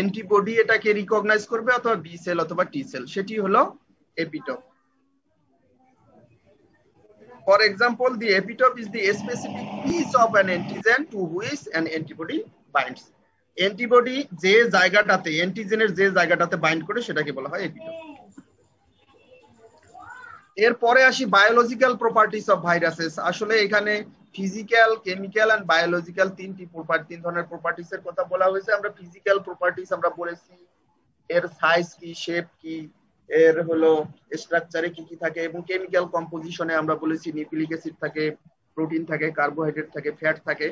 Antibody এটাকে recognise করবে অথবা বি সেল অথবা টি সেল, সেটি হলো এপিটপ। For example, the epitope is the specific piece of an antigen to which an antibody binds. Antibody যে জায়গাটাতে, অ্যান্টিজেনের যে জায়গাটাতে বাইন্ড করে সেটাকে বলা হয় এপিটপ। এরপরে আসি বায়োলজিক্যাল প্রপার্টিস অফ ভাইরাসেস। আসলে এখানে ফিজিক্যাল, কেমিক্যাল এন্ড বায়োলজিক্যাল তিন ধরনের প্রপার্টিস এর কথা বলা হয়েছে। আমরা ফিজিক্যাল প্রপার্টিস আমরা বলেছি, এর সাইজ কি, শেপ কি, এর হলো স্ট্রাকচারে কি কি থাকে, এবং কেমিক্যাল কম্পোজিশনে আমরা বলেছি নিউক্লিক অ্যাসিড থাকে, প্রোটিন থাকে, কার্বোহাইড্রেট থাকে, ফ্যাট থাকে।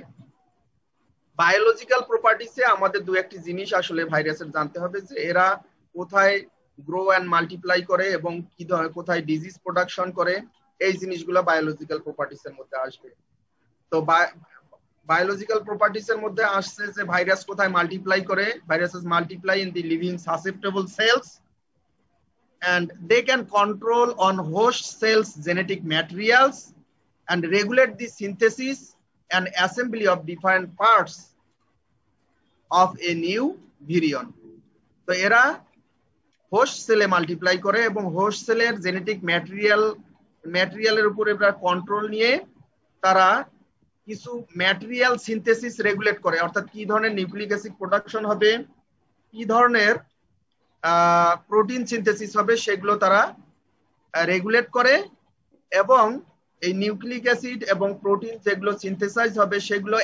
বায়োলজিক্যাল প্রপার্টিসে আমাদের দু একটি জিনিস আসলে ভাইরাসের জানতে হবে, যে এরা কোথায় গ্রো অ্যান্ড মাল্টিপ্লাই করে এবং কি ধরনের কোথায় ডিজিজ প্রোডাকশন করে, এই জিনিসগুলো বায়োলজিক্যাল প্রপার্টিসের মধ্যে আসবে। তো বায়োলজিক্যাল প্রপার্টিস এর মধ্যে আসছে যে ভাইরাস কোথায় মাল্টিপ্লাই করে। Viruses multiply in the living susceptible cells and they can control on host cells genetic materials and regulate the synthesis and assembly of different parts of a new virion. তো এরা host সেলে multiply করে এবং host সেলের genetic ম্যাটেরিয়ালের উপর এরা control নিয়ে তারা কিছু ম্যাটেরিয়াল সিনথেসিস রেগুলেট করে, অর্থাৎ কি ধরনের নিউক্লিক অ্যাসিড প্রোডাকশন হবে, কি ধরনের প্রোটিন সিনথেসিস হবে, সেগুলো তারা রেগুলেট করে, এবং এই নিউক্লিক অ্যাসিড এবং প্রোটিন যেগুলো সিনথেসাইজ হবে সেগুলো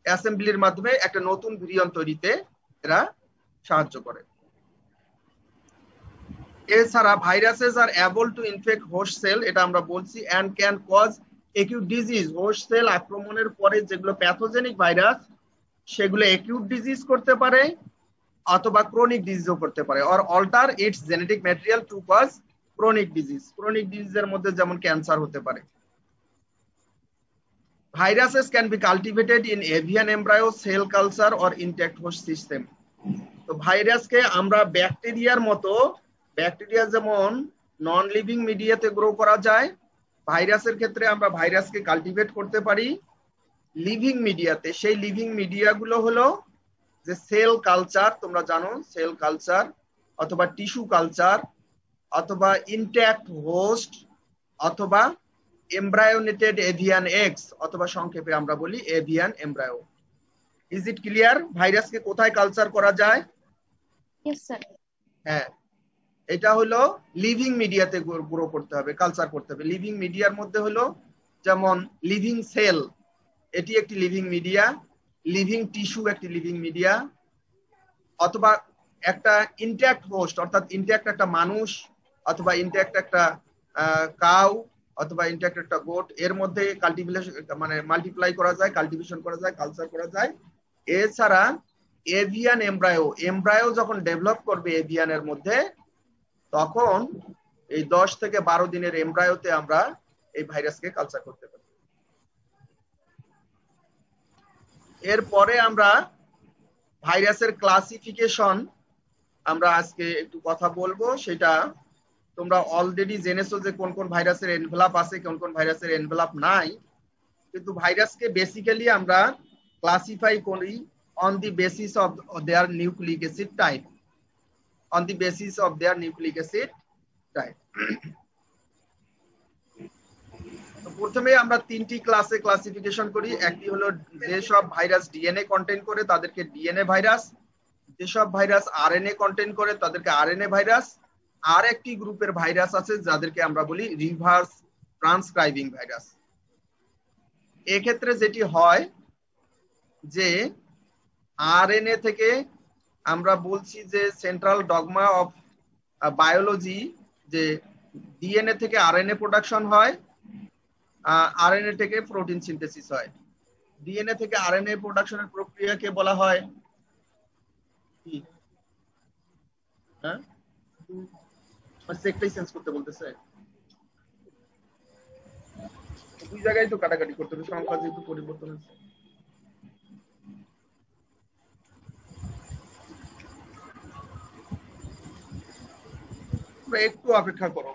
অ্যাসেম্বলির মাধ্যমে একটা নতুন ভিরিয়ন তৈরিতে এরা সাহায্য করে। এছাড়া viruses are able to infect host cell, এটা আমরা বলছি, and can cause acute disease. Host cell আক্রমণের পরে যেগুলো প্যাথোজেনিক ভাইরাস সেগুলো একিউট ডিজিজ করতে পারে অথবা ক্রনিক ডিজিজও করতে পারে, or alter its genetic material to cause chronic disease. ক্রনিক ডিজিজের মধ্যে যেমন ক্যান্সার হতে পারে। Viruses can be cultivated in avian embryo, cell culture or intact host system. তো ভাইরাসকে আমরা ব্যাকটেরিয়ার মতো, ব্যাকটেরিয়া যেমন নন লিভিং মিডিয়াতে গ্রো করা যায়, ভাইরাসের ক্ষেত্রে আমরা ভাইরাসকে কাল্টিভেট করতে পারি লিভিং মিডিয়াতে। সেই লিভিং মিডিয়াগুলো হলো যে সেল কালচার, তোমরা জানো সেল কালচার, অথবা টিস্যু কালচার, অথবা ইনট্যাক্ট হোস্ট, অথবা এমব্রায়োনেটেড এভিয়ান এগস, অথবা সংক্ষেপে আমরা বলি avian embryo. Is it clear? ভাইরাসকে কোথায় কালচার করা যায়? Yes, sir. হ্যাঁ, এটা হলো লিভিং মিডিয়াতে গ্রো করতে হবে, কালচার করতে হবে। লিভিং মিডিয়ার মধ্যে হলো যেমন লিভিং সেল, এটি একটি লিভিং মিডিয়া, লিভিং টিস্যু একটি লিভিং মিডিয়া, অথবা একটা ইনট্যাক্ট হোস্ট, অর্থাৎ ইনট্যাক্ট একটা মানুষ, অথবা ইনট্যাক্ট একটা কাউ, অথবা ইনট্যাক্ট একটা গোট, এর মধ্যে কাল্টিভেশন মানে মাল্টিপ্লাই করা যায়, কাল্টিভেশন করা যায়, কালচার করা যায়। এছাড়া এভিয়ান এমব্রায়ো যখন ডেভেলপ করবে এভিয়ানের মধ্যে, তখন এই 10 থেকে 12 দিনের এমব্রায়োতে আমরা এই ভাইরাসকে কালচার করতে পারি। এরপরে আমরা ভাইরাসের ক্লাসিফিকেশন আমরা আজকে একটু কথা বলবো। সেটা তোমরা অলরেডি জেনেছো যে কোন কোন ভাইরাসের এনভেলাপ আছে, কোন কোন ভাইরাসের এনভেলাপ নাই, কিন্তু ভাইরাসকে বেসিক্যালি আমরা ক্লাসিফাই করি on the basis of their nucleic acid type, on the basis of their nucleic acid type. প্রথমে আমরা তিনটি ক্লাসে ক্লাসিফিকেশন করি। একটি হলো যেসব ভাইরাস ডিএনএ কন্টেইন করে তাদেরকে ডিএনএ ভাইরাস, যেসব ভাইরাস আরএনএ কন্টেইন করে তাদেরকে আরএনএ ভাইরাস, আর একটি গ্রুপের ভাইরাস আছে যাদেরকে আমরা বলি রিভার্স ট্রান্সক্রাইবিং ভাইরাস। এক্ষেত্রে যেটি হয় যে আরএনএ থেকে আমরা বলছি যে সেন্ট্রাল ডগমা অফ বায়োলজি, যে ডিএনএ থেকে আরএনএ প্রোডাকশন হয়, আরএনএ থেকে প্রোটিন সিনথেসিস হয়। ডিএনএ থেকে আরএনএ প্রোডাকশনের প্রক্রিয়াকে বলা হয় কি? হ্যাঁ, সেকটাই চেঞ্জ করতে বলতেছে, দুই জায়গায় তো কাটাকাটি করতে হবে, সংখ্যা যেহেতু পরিবর্তন হচ্ছে। একটু অপেক্ষা করো।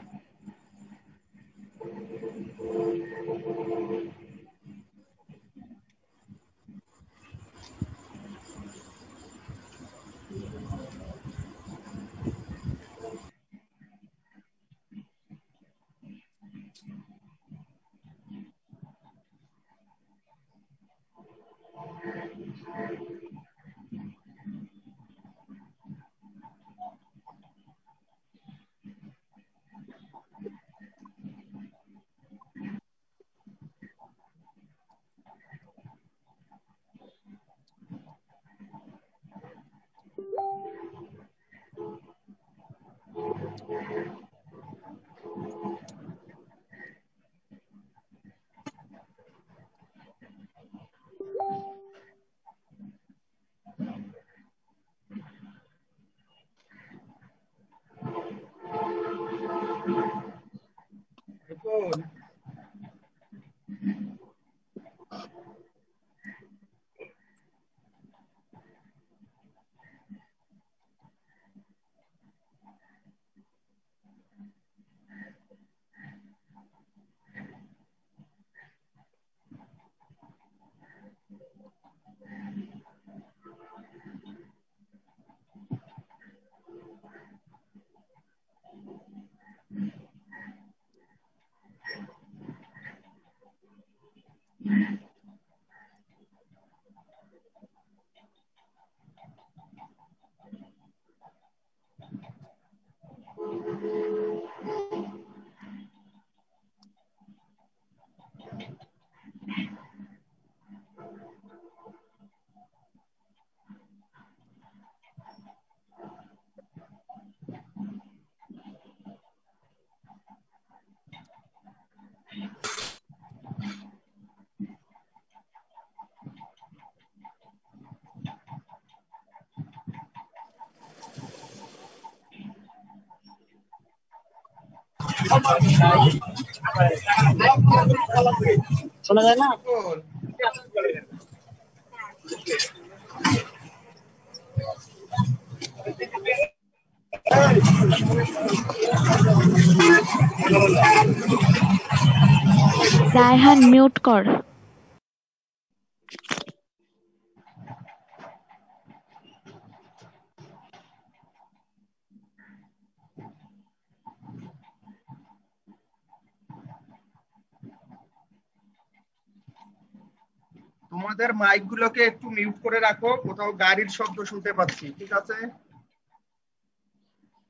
শোনা যায় না? রায়হান মিউট কর। তোমাদের মাইক গুলোকে একটু মিউট করে রাখো, কোথাও গাড়ির শব্দ শুনতে পাচ্ছি, ঠিক আছে?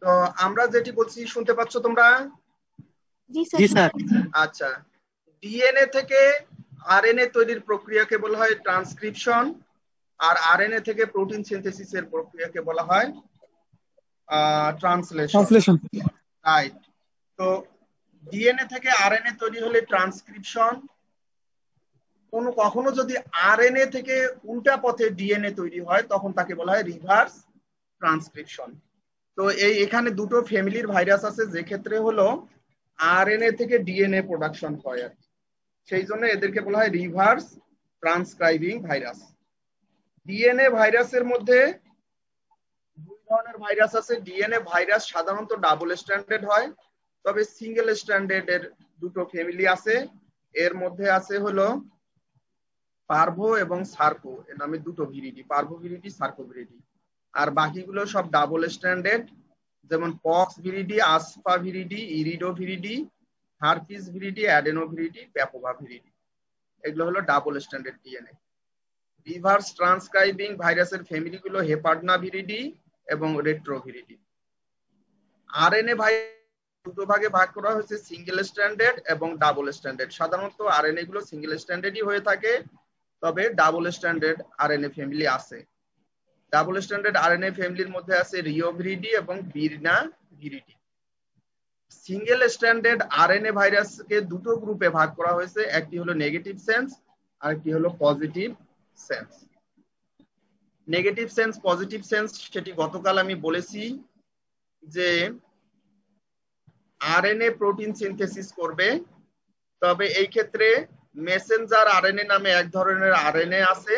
তো আমরা যেটি বলছি শুনতে পাচ্ছ তোমরা? জি স্যার। আচ্ছা, ডিএনএ থেকে আরএনএ তৈরির প্রক্রিয়াকে বলা হয় ট্রান্সক্রিপশন, আর আরএনএ থেকে প্রোটিন সিনথেসিসের প্রক্রিয়াকে বলা হয় ট্রান্সলেশন। রাইট। তো ডিএনএ থেকে আরএনএ তৈরি হলে ট্রান্সক্রিপশন, কখনো যদি আরএনএ থেকে উল্টা পথে ডিএনএ তৈরি হয় তখন তাকে বলা হয় রিভার্স ট্রান্সক্রিপশন। তো এখানে দুটো ফ্যামিলির ভাইরাস আছে, যে ক্ষেত্রে হলো আরএনএ থেকে ডিএনএ প্রোডাকশন হয় আর সেই জন্য এদেরকে বলা হয় রিভার্স ট্রান্সক্রাইবিং ভাইরাস। ডিএনএ ভাইরাসের মধ্যে দুই ধরনের ভাইরাস আছে। ডিএনএ ভাইরাস সাধারণত ডাবল স্ট্যান্ডার্ড হয়, তবে সিঙ্গেল স্ট্যান্ডার্ডের দুটো ফ্যামিলি আছে। এর মধ্যে আছে হলো পার্ভো এবং সার্কো, এর নামে দুটো viridae, parvoviridae, circoviridae. আর বাকিগুলো সব ডাবল স্ট্যান্ডার্ড, যেমন poxviridae, asfarviridae, iridoviridae, herpesviridae, adenoviridae, papovaviridae. এগুলো হলো double standard DNA. Reverse transcribing ভাইরাসের ফ্যামিলি গুলো হেপার্ডনা ভিরিডি এবং রেট্রোভিরিডি। আরএনএ ভাইরাস দুটো ভাগে ভাগ করা হয়েছে, সিঙ্গেল স্ট্যান্ডার্ড এবং ডাবল স্ট্যান্ডার্ড। সাধারণত আরএনএ গুলো সিঙ্গেল স্ট্যান্ডার্ডই হয়ে থাকে, তবে ডাবল স্ট্যান্ডার্ড আরএনএ ফ্যামিলি আছে। ডাবল স্ট্যান্ডার্ড আরএনএ ফ্যামিলির মধ্যে আছে রিও ভিরিডি এবং বিরনা ভিরিডি। সিঙ্গেল স্ট্যান্ডার্ড আরএনএ ভাইরাসকে দুটো গ্রুপে ভাগ করা হয়েছে, একটি হলো নেগেটিভ সেন্স আর একটি হলো positive sense. Negative sense, positive sense সেটি গতকাল আমি বলেছি যে আরএনএ প্রোটিন সিনথেসিস করবে, তবে এই ক্ষেত্রে মেসেঞ্জার আরএনএ নামে এক ধরনের আরএনএ আছে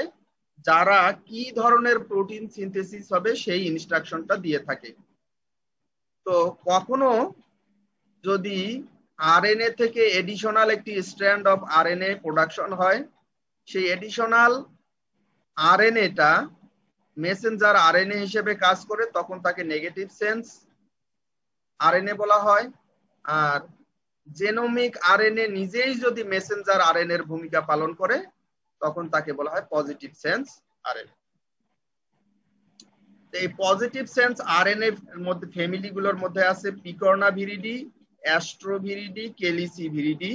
যারা কি ধরনের প্রোটিন সিনথেসিস হবে সেই ইনস্ট্রাকশনটা দিয়ে থাকে। তো কখনো যদি আরএনএ থেকে এডিশনাল একটি স্ট্র্যান্ড অফ আরএনএ প্রোডাকশন হয়, সেই এডিশনাল আরএনএটা মেসেঞ্জার আরএনএ হিসেবে কাজ করে, তখন তাকে নেগেটিভ সেন্স আরএনএ বলা হয়। আর জেনোমিক আরএনএ নিজেই যদি মেসেঞ্জার আরএনএ এর ভূমিকা পালন করে তখন তাকে বলা হয় পজিটিভ সেন্স আরএনএ। এই পজিটিভ সেন্স আরএনএ এর মধ্যে ফ্যামিলি গুলোর মধ্যে আছে picornaviridae, astroviridae, caliciviridae,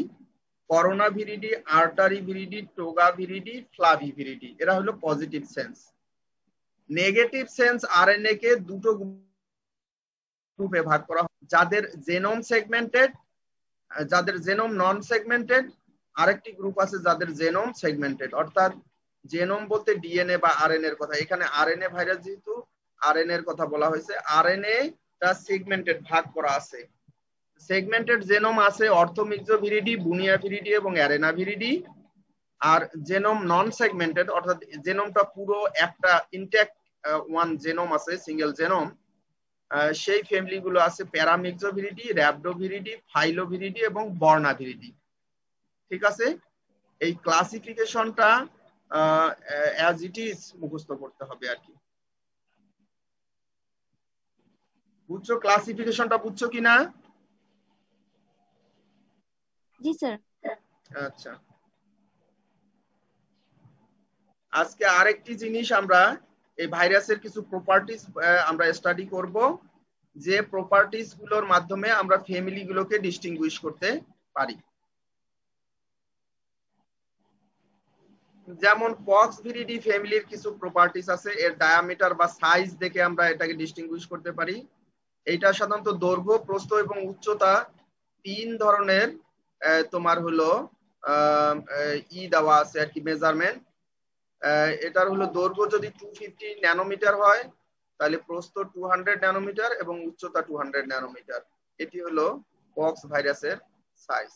coronaviridae, arteriviridae, togaviridae, flaviviridae. এরা হলো positive sense. Negative sense RNA কে দুটো গ্রুপে ভাগ করা হয়। যাদের জেনোম সেগমেন্টেড, যাদের জেনোম নন সেগমেন্টেড, আরেকটি গ্রুপ আছে যাদের জেনোম সেগমেন্টেড। অর্থাৎ জেনোম বলতে ডিএনএ বা আরএনএ এর কথা, এখানে আরএনএ ভাইরাস যেহেতু আরএনএ এর কথা বলা হয়েছে, আরএনএ টা সেগমেন্টেড ভাগ করা আছে। সেগমেন্টেড জেনোম আছে অর্থোমিক্সোভিরিডি, বুনিয়া ভিরিডি এবং অ্যারেনা ভিরিডি। আর জেনোম নন সেগমেন্টেড অর্থাৎ জেনোমটা পুরো একটা ইনট্যাক্ট ওয়ান জেনোম আছে, সিঙ্গেল জেনোম, সেই ফ্যামিলি গুলো আছে প্যারামিক্সোভিরিডি, র্যাবডোভিরিডি, ফাইলোভিরিডি এবং বর্ণাভিরিডি। ঠিক আছে, এই ক্লাসিফিকেশনটা অ্যাজ ইট ইজ মুখস্থ করতে হবে আর কি। বুঝছো ক্লাসিফিকেশনটা, বুঝছো কিনা? জি স্যার। আচ্ছা, আজকে আরেকটি জিনিস আমরা এই ভাইরাসের কিছু প্রপার্টিজ আমরা স্টাডি করব, যে প্রপার্টিজ গুলোর মাধ্যমে আমরা ফ্যামিলি গুলোকে ডিস্টিংগুইশ করতে পারি। যেমন পক্স ভিরিডি ফ্যামিলির কিছু প্রপার্টিজ আছে, এর ডায়ামিটার বা সাইজ দেখে আমরা এটাকে ডিস্টিংগুইশ করতে পারি। এটা সাধারণত দৈর্ঘ্য, প্রস্থ এবং উচ্চতা তিন ধরনের তোমার হলো দেওয়া আছে আর কি, মেজারমেন্ট। এটার হলো দৈর্ঘ্য যদি 250 ন্যানোমিটার হয়, তাহলে প্রস্থ 200 ন্যানোমিটার এবং উচ্চতা 200 ন্যানোমিটার। এটি হলো পক্স ভাইরাসের সাইজ,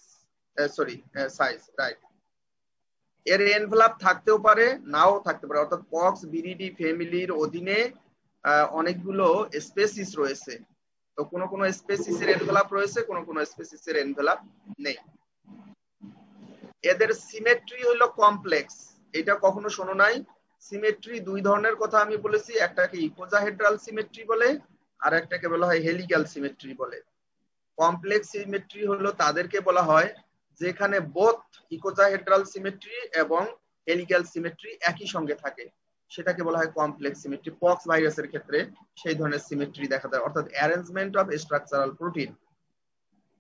সাইজ, রাইট। এর এনভেলাপ থাকতেও পারে, নাও থাকতে পারে। অর্থাৎ পক্স ভিরিডি ফ্যামিলির অধীনে অনেকগুলো স্পেসিস রয়েছে, তো কোন কোন স্পেসিসের এনভেলাপ রয়েছে, কোন কোন স্পেসিসের এনভেলাপ নেই। এদের সিমেট্রি হলো কমপ্লেক্স, এটা কখনো শোনো নাই। সিমেট্রি দুই ধরনের কথা আমি বলেছি, একটাকে ইকোজাহেড্রাল সিমেট্রি বলে, আর একটাকে বলা হয় হেলিক্যাল সিমেট্রি বলে। কমপ্লেক্স সিমেট্রি হলো তাদেরকে বলা হয় যেখানে বোথ ইকোজাহেড্রাল সিমেট্রি এবং হেলিক্যাল সিমেট্রি একই সঙ্গে থাকে, সেটাকে বলা হয় কমপ্লেক্স সিমেট্রি। পক্স ভাইরাসের ক্ষেত্রে সেই ধরনের সিমেট্রি দেখা যায়, অর্থাৎ অ্যারেঞ্জমেন্ট অফ স্ট্রাকচারাল প্রোটিন।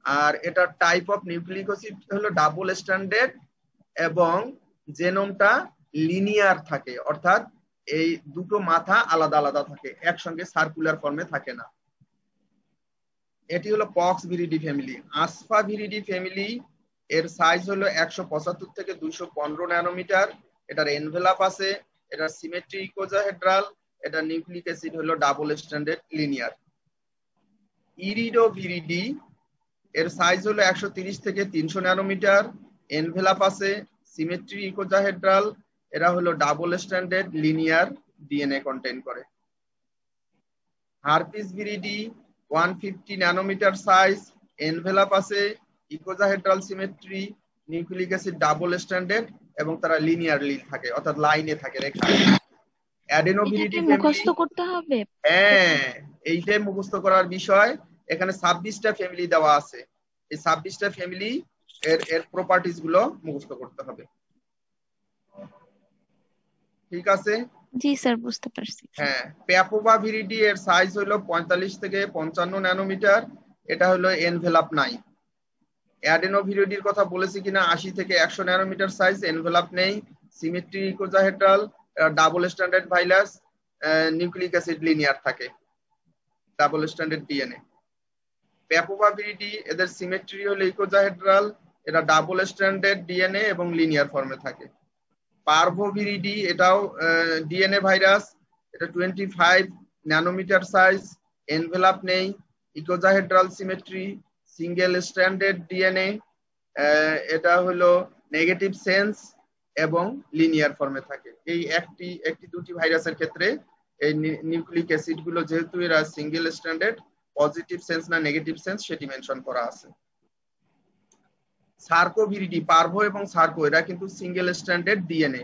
আর এটার টাইপ অফ নিউক্লিক অ্যাসিড হলো ডাবল স্ট্যান্ডার্ড এবং জেনোমটা লিনিয়ার থাকে, অর্থাৎ এই দুটো মাথা আলাদা আলাদা থাকে, একসঙ্গে সার্কুলার ফর্মে থাকে না। এটি হলো poxviridae family. Asfarviridae family এর সাইজ হলো 175 থেকে 215 ন্যানোমিটার। এটার এনভেলাপ আছে, এটার সিমেট্রি ইকোজাহেড্রাল, এটার নিউক্লিক অ্যাসিড হলো double standard linear. Iridoviridae এর সাইজ হলো 130 থেকে 300 ন্যানোমিটার, এনভেলাপ আছে, সিমেট্রি ইকোজাহেড্রাল, এরা হলো double standard linear DNA contain করে। Herpesviridae 150 nanometre size, envelope আছে, icosahedral symmetry, nucleic acid double standard এবং তারা লিনিয়ারলি থাকে, অর্থাৎ লাইনে থাকে, রেখা। অ্যাডেনোভিরিডি ফ্যামিলি মুখস্থ করতে হবে। হ্যাঁ, এইটাই মুখস্থ করার বিষয়। এখানে 26টা ফ্যামিলি দেওয়া আছে, এই 26টা ফ্যামিলি এর প্রপার্টিজ গুলো মুখস্থ করতে হবে। ঠিক আছে? জি স্যার, বুঝতে পারছি। হ্যাঁ, প্যাপোভা ভিরিডি এর সাইজ হলো 45 থেকে 55 ন্যানোমিটার, এটা হলো এনভেলাপ নাই। অ্যাডেনোভিরিডির কথা বলেছি কিনা, 80 থেকে 100 ন্যানোমিটার সাইজ, এনভেলাপ নেই, symmetry icosahedral, double standard virus, nucleic acid linear থাকে, double standard DNA. Papovaviridae এদের সিমেট্রি হলো ইকোজাহেড্রাল, এটা ডাবল স্ট্যান্ডার্ড ডিএনএ এবং লিনিয়ার ফর্মে থাকে। পারভোভিরিডি এটাও ডিএনএ ভাইরাস, এটা 25 ন্যানোমিটার সাইজ, এনভেলাপ নেই, icosahedral symmetry, single standard DNA, এটা হলো নেগেটিভ সেন্স এবং লিনিয়ার ফর্মে থাকে। এই একটি দুটি ভাইরাসের ক্ষেত্রে এই নিউক্লিক অ্যাসিড গুলো যেহেতু এরা সিঙ্গেল স্ট্যান্ডার্ড, পজিটিভ সেন্স না নেগেটিভ সেন্স সেটি মেনশন করা আছে। সার্কোভিরিডি, পারভো এবং সার্কো এরা কিন্তু সিঙ্গেল স্ট্যান্ডার্ড ডিএনএ।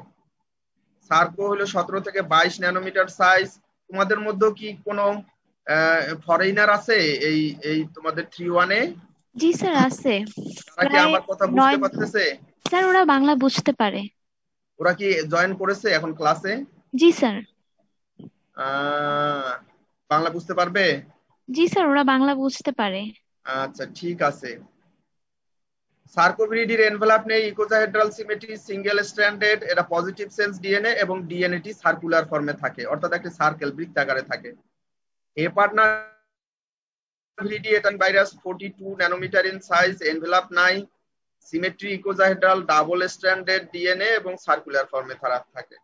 সার্কো হলো 17 থেকে 22 ন্যানোমিটার সাইজ। তোমাদের মধ্যে কি কোনো ফরেইনার আছে এই এই তোমাদের 3-1 এ? জি স্যার আছে। তারা কি আমার কথা বুঝতে পারতেছে? স্যার ওরা বাংলা বুঝতে পারে। ওরা কি জয়েন করেছে এখন ক্লাসে? জি স্যার। বাংলা বুঝতে পারবে? জি স্যার, ওরা বাংলা বুঝতে পারে। আচ্ছা, ঠিক আছে। সার্কোভিরিডির এনভেলাপ নেই, ইকোজাহেড্রাল সিমেট্রি, সিঙ্গেল স্ট্র্যান্ডেড, এটা পজিটিভ সেন্স ডিএনএ এবং ডিএনএটি সার্কুলার ফর্মে থাকে, অর্থাৎ একটা সার্কেল বৃত্তাকারে থাকে। এ পার্টনার ভিরিডি এটা virus 42 nanometer in size, envelope নাই, symmetry icosahedral, double stranded DNA এবং সার্কুলার ফর্মে থাকে।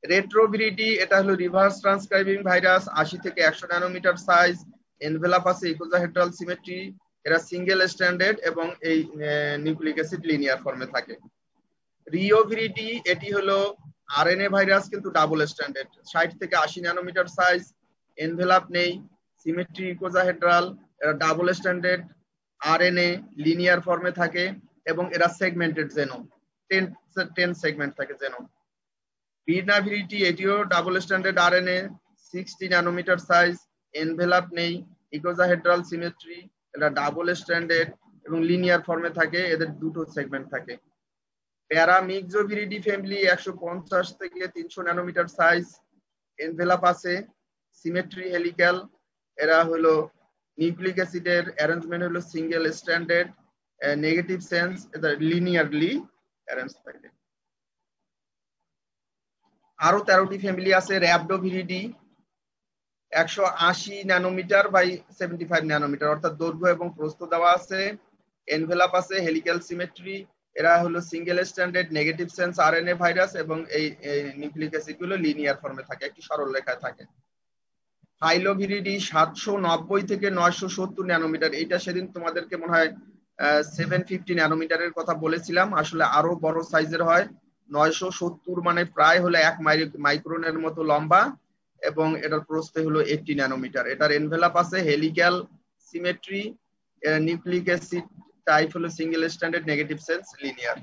রেট্রোভিরিডি এটা হলো রিভার্স ট্রান্সক্রাইবিং ভাইরাস, 80 থেকে 100 ন্যানোমিটার সাইজ, এনভেলাপ আছে ইকোজাহেড্রাল, সিমেট্রি, এরা সিঙ্গেল স্ট্র্যান্ডেড এবং এই নিউক্লিক অ্যাসিড লিনিয়ার ফর্মে থাকে। রিওভিরিডি এটি হলো আরএনএ ভাইরাস কিন্তু ডাবল স্ট্র্যান্ডেড, 60 থেকে 80 ন্যানোমিটার সাইজ, এনভেলাপ নেই, সিমেট্রি ইকোজাহেড্রাল, এরা ডাবল স্ট্যান্ডার্ড আরএনএ লিনিয়ার ফর্মে থাকে এবং এরা সেগমেন্টেড জেনোম, 10 সেগমেন্ট থাকে জেনোম। ভিরনাভিরিটি এটিও double standard RNA, 60 nanometre size, envelope নেই, ইকোজাহেড্রাল, সিমেট্রি, এরা ডাবল স্ট্যান্ডার্ড এবং লিনিয়ার ফর্মে থাকে, এদের দুটো সেগমেন্ট থাকে। প্যারামিক্সোভিরিডি ফ্যামিলি 150 থেকে 300 ন্যানোমিটার সাইজ, এনভেলাপ আছে, সিমেট্রি হেলিক্যাল, এরা হলো নিউক্লিক অ্যাসিডের অ্যারেঞ্জমেন্ট হলো সিঙ্গেল স্ট্যান্ডার্ড, নেগেটিভ সেন্স, এটা লিনিয়ারলি অ্যারেঞ্জ থাকে। আরো 13টি ফ্যামিলি আছে। র্যাবডোভিরিডি 180 ন্যানোমিটার বাই 75 ন্যানোমিটার অর্থাৎ দৈর্ঘ্য এবং প্রস্থ দেওয়া আছে, এনভেলাপ আছে, হেলিক্যাল, সিমেট্রি, এরা হলো single standard negative sense RNA virus এবং এই নিউক্লিক অ্যাসিড গুলো লিনিয়ার ফর্মে থাকে, একটি সরল রেখায় থাকে। ফাইলোভিরিডি 790 থেকে 970 ন্যানোমিটার, এটা সেদিন তোমাদেরকে মনে হয় 750 ন্যানোমিটারের কথা বলেছিলাম, আসলে আরো বড় সাইজের হয়। 970 মানে প্রায় হলো 1 মাইক্রনের মতো লম্বা এবং এটার প্রস্থ হলো 80 ন্যানোমিটার। এটার এনভেলাপ আছে, helical, symmetry, nucleic acid type হলো single standard negative sense linear.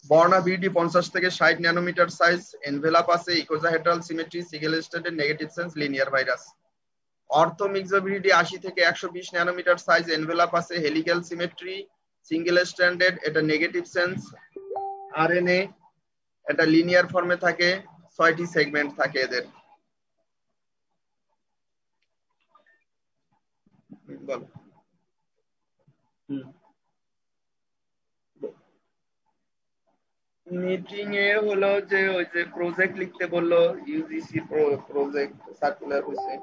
Bornaviridae 50 থেকে 60 ন্যানোমিটার সাইজ, এনভেলাপ আছে, icosahedral, symmetry, single standard negative sense linear virus. Orthomyxoviridae 80 থেকে 120 ন্যানোমিটার সাইজ, এনভেলাপ আছে, হেলিক্যাল, সিমেট্রি, সিঙ্গেল স্ট্যান্ডার্ড, এটা negative sense RNA, এটা linear ফর্মে থাকে, 6টি সেগমেন্ট থাকে এদের। বলো। মিটিং এ হলো যে ওই যে প্রজেক্ট লিখতে বললো, ইউজিসি প্রজেক্ট সার্কুলার হয়েছে।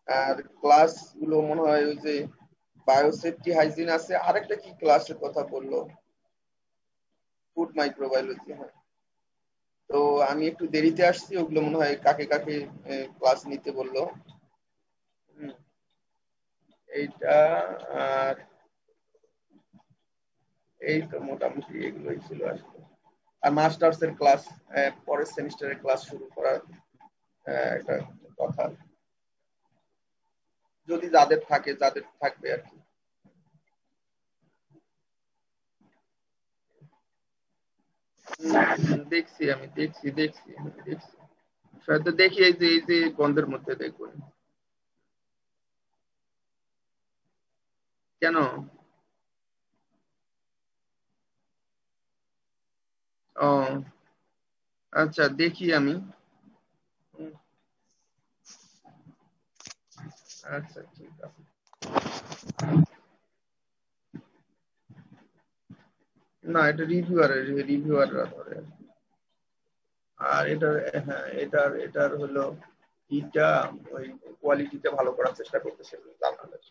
আর ক্লাস গুলো মনে হয় ওই যে বায়োসেফটি হাইজিন আছে, আরেকটা কি ক্লাসের কথা বললো, ফুড মাইক্রোবায়োলজি। হ্যাঁ, তো আমি একটু দেরিতে আসছি, ওগুলো মনে হয় কাকে কাকে ক্লাস নিতে বললো। এইটা আর এই তো মোটামুটি এগুলোই ছিল আসলে। আর মাস্টার্স এর ক্লাস পরের সেমিস্টারের ক্লাস শুরু করার একটা কথা, যদি যাদের থাকবে আর কি। দেখছি হয়তো দেখি এই যে বন্ধের মধ্যে দেখবো। কেন? ও আচ্ছা, দেখি আমি। আচ্ছা ঠিক আছে। না, এটা রিভিউয়াররা ধরে। আর এটার হলো এটা ওই কোয়ালিটিটা ভালো করার চেষ্টা করতেছে জার্নালের।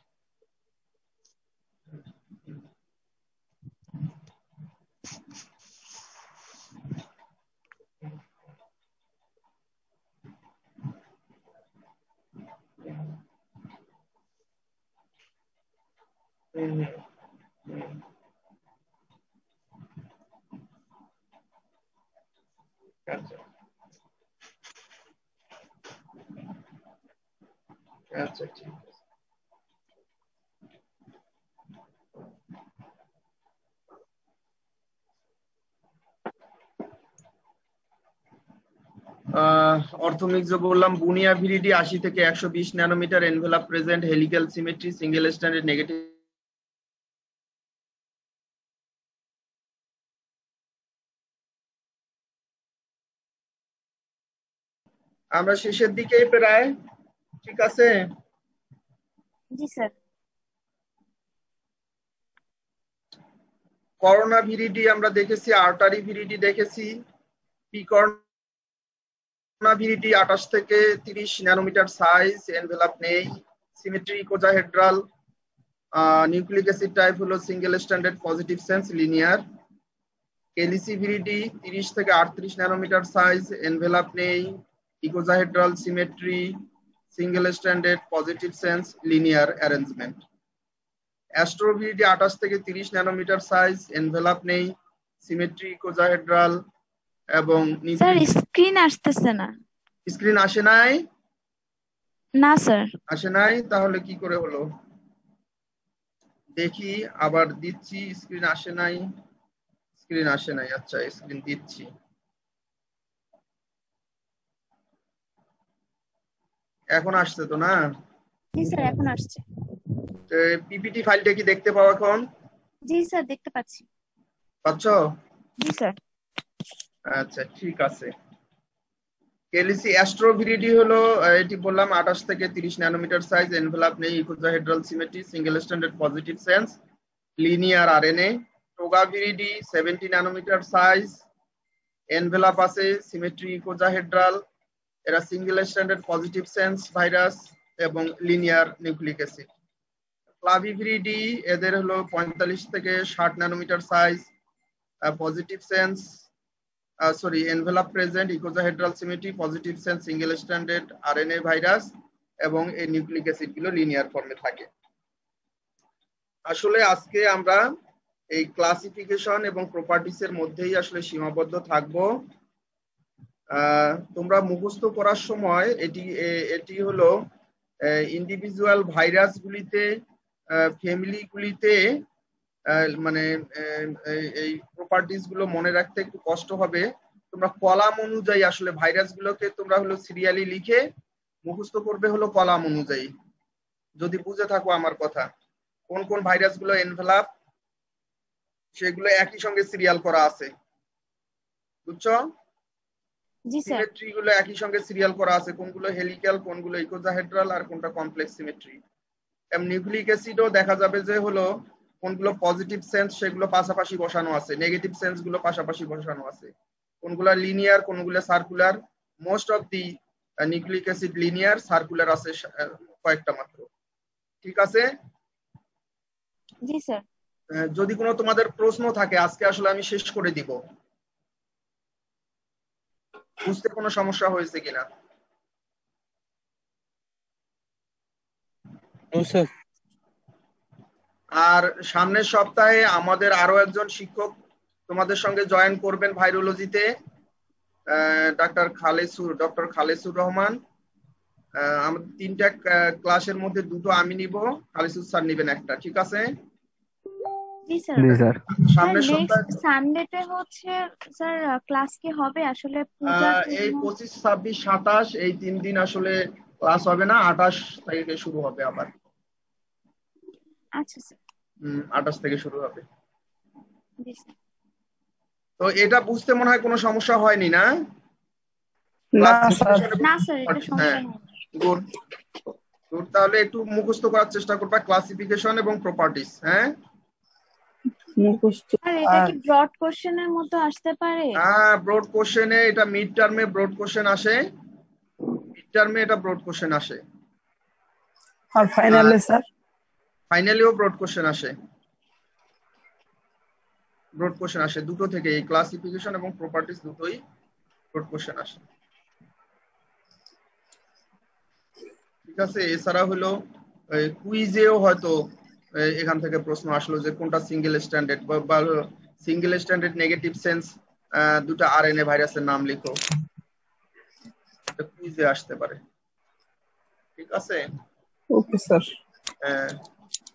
আচ্ছা আচ্ছা ঠিক আছে। অর্থোমিক্সো বললাম, বুনিয়া ভিরিডি 80 থেকে 120 nanometer, envelope present, helical, symmetry, single standard negative. আমরা শেষের দিকে প্রায়, ঠিক আছে? জি স্যার। করোনা ভিরিডি আমরা দেখেছি, আর্টারি ভিরিডি দেখেছি, পিকর্না ভিরিডি 28 থেকে 30 ন্যানোমিটার সাইজ, এনভেলাপ নেই, symmetry icosahedral, nucleic acid type হলো single standard positive sense linear. Caliciviridae 30 থেকে 38 ন্যানোমিটার সাইজ, এনভেলাপ নেই, icosahedral symmetry, single standard positive sense linear arrangement. Astroviridae 28 থেকে 30 nanometre size, envelope নেই, symmetry icosahedral এবং sir screen আসতেছে না। Screen আসে নাই? না স্যার আসে নাই, তাহলে কি করে হলো দেখি, আবার দিচ্ছি। স্ক্রিন আসে নাই, স্ক্রিন আসে নাই, আচ্ছা স্ক্রিন দিচ্ছি। এখন আসছে তো না? জি স্যার এখন আসছে। পিপিটি ফাইলটা কি দেখতে পাও এখন? জি স্যার দেখতে পাচ্ছি। পাচ্ছ? জি স্যার। আচ্ছা ঠিক আছে। কেলিসি অ্যাস্ট্রোভিরিটি হলো এটি বললাম 28 থেকে 30 ন্যানোমিটার সাইজ, এনভেলাপ নেই, icosahedral symmetry, single standard positive sense linear RNA. Togaviridae 70 nanometre size, envelope আছে, সিমেট্রি ইকোজাহেড্রাল, এরা single standard positive sense virus এবং লিনিয়ার নিউক্লিক অ্যাসিড। ক্লাভিভিরিডি এদের হলো 45 থেকে 60 nanometre size, positive sense sorry envelope present, icosahedral symmetry, positive sense, single standard RNA virus এবং এই nucleic acid গুলো linear ফর্মে থাকে। আসলে আজকে আমরা এই ক্লাসিফিকেশন এবং প্রপার্টিস এর মধ্যেই আসলে সীমাবদ্ধ থাকব। তোমরা মুখস্থ করার সময় এটি হলো ইন্ডিভিজুয়াল ভাইরাস গুলিতে, ফ্যামিলি গুলিতে মানে এই প্রপার্টিস গুলো মনে রাখতে একটু কষ্ট হবে। তোমরা কলাম অনুযায়ী আসলে ভাইরাস গুলোকে তোমরা হলো সিরিয়ালি লিখে মুখস্থ করবে হলো কলাম অনুযায়ী, যদি বুঝে থাকো আমার কথা। কোন কোন ভাইরাস গুলো এনভেলাপ সেগুলো একই সঙ্গে সিরিয়াল করা আছে, বুঝছো? জি স্যার। সিমেট্রি গুলো একই সঙ্গে সিরিয়াল করা আছে, কোনগুলো হেলিক্যাল, কোনগুলো ইকোজাহেড্রাল আর কোনটা কমপ্লেক্স সিমেট্রি। এবং নিউক্লিক অ্যাসিডও দেখা যাবে যে হলো কোনগুলো পজিটিভ সেন্স সেগুলো পাশাপাশি বসানো আছে, নেগেটিভ সেন্স গুলো পাশাপাশি বসানো আছে, কোনগুলো লিনিয়ার কোনগুলো circular. Most of the nucleic acid linear, circular আছে কয়েকটা মাত্র। ঠিক আছে? জি স্যার। যদি কোনো তোমাদের প্রশ্ন থাকে আজকে আসলে আমি শেষ করে দিব, বুঝতে কোনো সমস্যা হয়েছে কিনা? আর সামনের সপ্তাহে আমাদের আরো একজন শিক্ষক তোমাদের সঙ্গে জয়েন করবেন ভাইরোলজিতে, ডক্টর খালেসুর রহমান। আমাদের 3টা ক্লাসের মধ্যে 2টো আমি নিব, খালেসুর স্যার নেবেন একটা, ঠিক আছে? জি স্যার। সামনের সপ্তাহে সানডেতে হচ্ছে স্যার ক্লাস কি হবে আসলে? পূজার এই 25, 26, 27 এই 3 দিন আসলে ক্লাস হবে না, 28 তারিখে শুরু হবে আবার। আচ্ছা স্যার। 28 থেকে শুরু হবে। জি স্যার। তো এটা বুঝতে মনে হয় কোনো সমস্যা হয়নি না? না স্যার এটা সমস্যা নেই। গুড। তাহলে একটু মুখস্থ করার চেষ্টা করবা ক্লাসিফিকেশন এবং প্রপার্টিস। হ্যাঁ মুখস্থ। আর এটা কি ব্রড কোশ্চেনের মতো আসতে পারে? হ্যাঁ ব্রড কোশ্চেনে, এটা মিড টার্মে ব্রড কোশ্চেন আসে, মিড টার্মে এটা ব্রড কোশ্চেন আসে। আর ফাইনালে স্যার? ফাইনালেও ব্রড কোশ্চেন আসে, ব্রড কোশ্চেন আসে দুটো থেকে, এই ক্লাসিফিকেশন এবং প্রপার্টিস দুটোই ব্রড কোশ্চেন আসে। ঠিক আছে? এছাড়া হলো কুইজেও হয়তো এখান থেকে প্রশ্ন আসলো যে কোনটা সিঙ্গেল স্ট্যান্ডার্ড বা সিঙ্গেল স্ট্যান্ডার্ড নেগেটিভ সেন্স দুটো আরএনএ ভাইরাসের নাম লিখো, এটা কুইজে আসতে পারে। ঠিক আছে? Okay sir.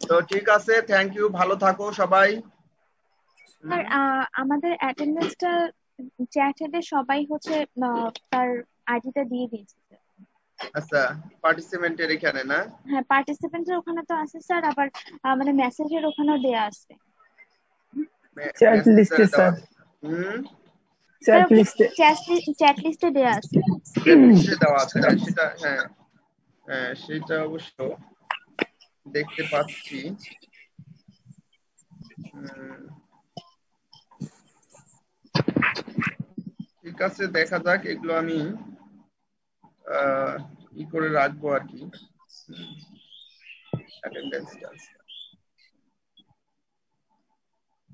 তো ঠিক আছে, থ্যাংক ইউ, ভালো থাকো সবাই। স্যার আমাদের অ্যাটেন্ডেন্সটা চ্যাটে সবাই হচ্ছে তার আইডিটা দিয়ে দিয়েছে। আচ্ছা, পার্টিসিপেন্টের এখানে না? হ্যাঁ পার্টিসিপেন্টের ওখানে তো আছে স্যার, আবার মানে মেসেজের ওখানেও দেয়া আছে। চ্যাট লিস্টে স্যার। চ্যাট লিস্টে দেয়া আছে। চ্যাট লিস্টে দেওয়া আছে, সেটা হ্যাঁ সেটা অবশ্য দেখতে পাচ্ছি। ঠিক আছে, দেখা যাক, এগুলো আমি ই করে রাখবো আর কি। অ্যাটেন্ডেন্সটা।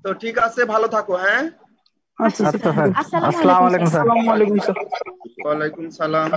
তো ঠিক আছে, ভালো থাকো। হ্যাঁ, আচ্ছা স্যার। আসসালামু আসসালামু আলাইকুম আলাইকুম স্যার। আসসালামু আলাইকুম স্যার। ওয়ালাইকুম সালাম।